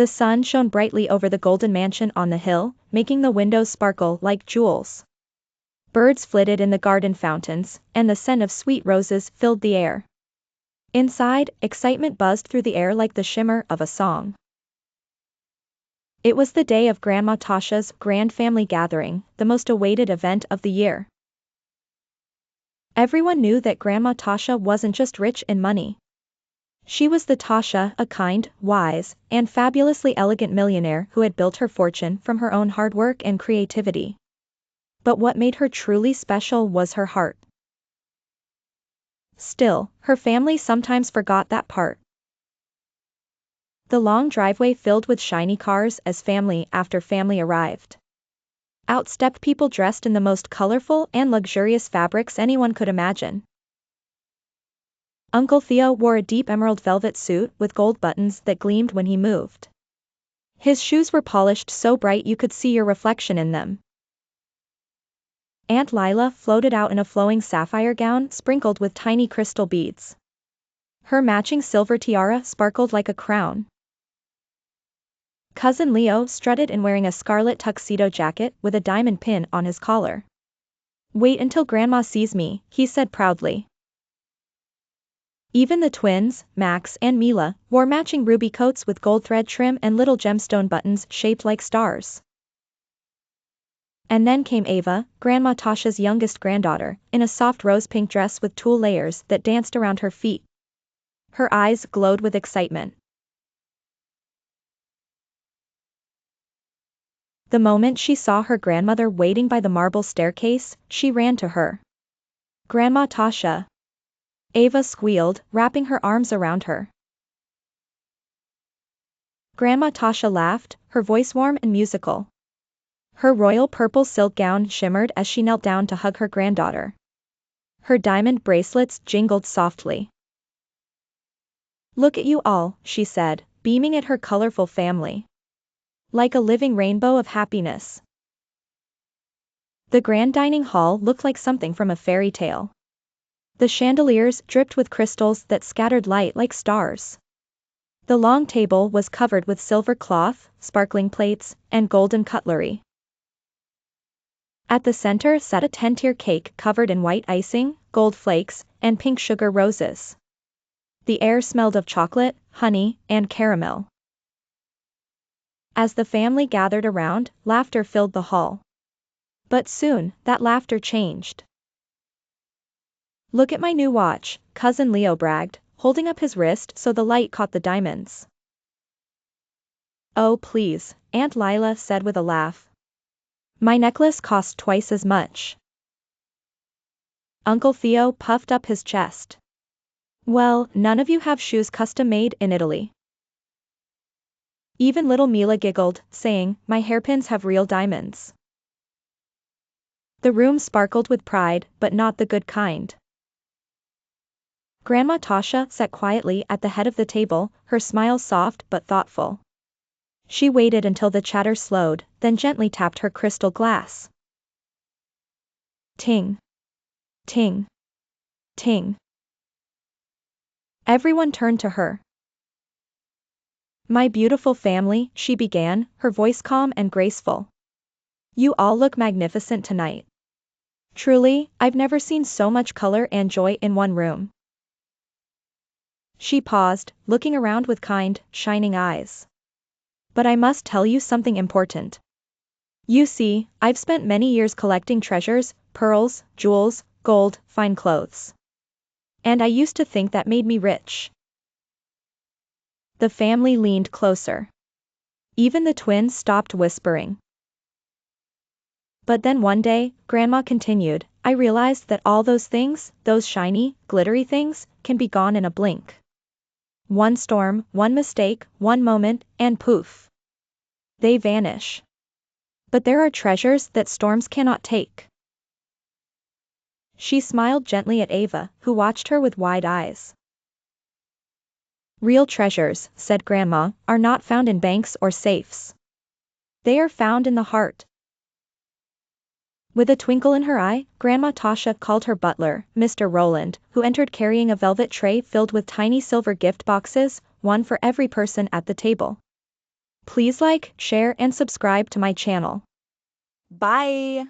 The sun shone brightly over the golden mansion on the hill, making the windows sparkle like jewels. Birds flitted in the garden fountains, and the scent of sweet roses filled the air. Inside, excitement buzzed through the air like the shimmer of a song. It was the day of Grandma Tasha's grand family gathering, the most awaited event of the year. Everyone knew that Grandma Tasha wasn't just rich in money. She was the Tasha, a kind, wise, and fabulously elegant millionaire who had built her fortune from her own hard work and creativity. But what made her truly special was her heart. Still, her family sometimes forgot that part. The long driveway filled with shiny cars as family after family arrived. Out stepped people dressed in the most colorful and luxurious fabrics anyone could imagine. Uncle Theo wore a deep emerald velvet suit with gold buttons that gleamed when he moved. His shoes were polished so bright you could see your reflection in them. Aunt Lila floated out in a flowing sapphire gown sprinkled with tiny crystal beads. Her matching silver tiara sparkled like a crown. Cousin Leo strutted in wearing a scarlet tuxedo jacket with a diamond pin on his collar. "Wait until Grandma sees me," he said proudly. Even the twins, Max and Mila, wore matching ruby coats with gold thread trim and little gemstone buttons shaped like stars. And then came Ava, Grandma Tasha's youngest granddaughter, in a soft rose-pink dress with tulle layers that danced around her feet. Her eyes glowed with excitement. The moment she saw her grandmother waiting by the marble staircase, she ran to her. "Grandma Tasha!" Ava squealed, wrapping her arms around her. Grandma Tasha laughed, her voice warm and musical. Her royal purple silk gown shimmered as she knelt down to hug her granddaughter. Her diamond bracelets jingled softly. "Look at you all," she said, beaming at her colorful family. Like a living rainbow of happiness. The grand dining hall looked like something from a fairy tale. The chandeliers dripped with crystals that scattered light like stars. The long table was covered with silver cloth, sparkling plates, and golden cutlery. At the center sat a 10-tier cake covered in white icing, gold flakes, and pink sugar roses. The air smelled of chocolate, honey, and caramel. As the family gathered around, laughter filled the hall. But soon, that laughter changed. "Look at my new watch," Cousin Leo bragged, holding up his wrist so the light caught the diamonds. "Oh please," Aunt Lila said with a laugh. "My necklace cost twice as much." Uncle Theo puffed up his chest. "Well, none of you have shoes custom made in Italy." Even little Mila giggled, saying, "My hairpins have real diamonds." The room sparkled with pride, but not the good kind. Grandma Tasha sat quietly at the head of the table, her smile soft but thoughtful. She waited until the chatter slowed, then gently tapped her crystal glass. Ting. Ting. Ting. Everyone turned to her. "My beautiful family," she began, her voice calm and graceful. "You all look magnificent tonight. Truly, I've never seen so much color and joy in one room." She paused, looking around with kind, shining eyes. "But I must tell you something important. You see, I've spent many years collecting treasures, pearls, jewels, gold, fine clothes. And I used to think that made me rich." The family leaned closer. Even the twins stopped whispering. "But then one day," Grandma continued, "I realized that all those things, those shiny, glittery things, can be gone in a blink. One storm, one mistake, one moment, and poof. They vanish. But there are treasures that storms cannot take." She smiled gently at Ava, who watched her with wide eyes. "Real treasures," said Grandma, "are not found in banks or safes. They are found in the heart." With a twinkle in her eye, Grandma Tasha called her butler, Mr. Roland, who entered carrying a velvet tray filled with tiny silver gift boxes, one for every person at the table. Please like, share, and subscribe to my channel. Bye!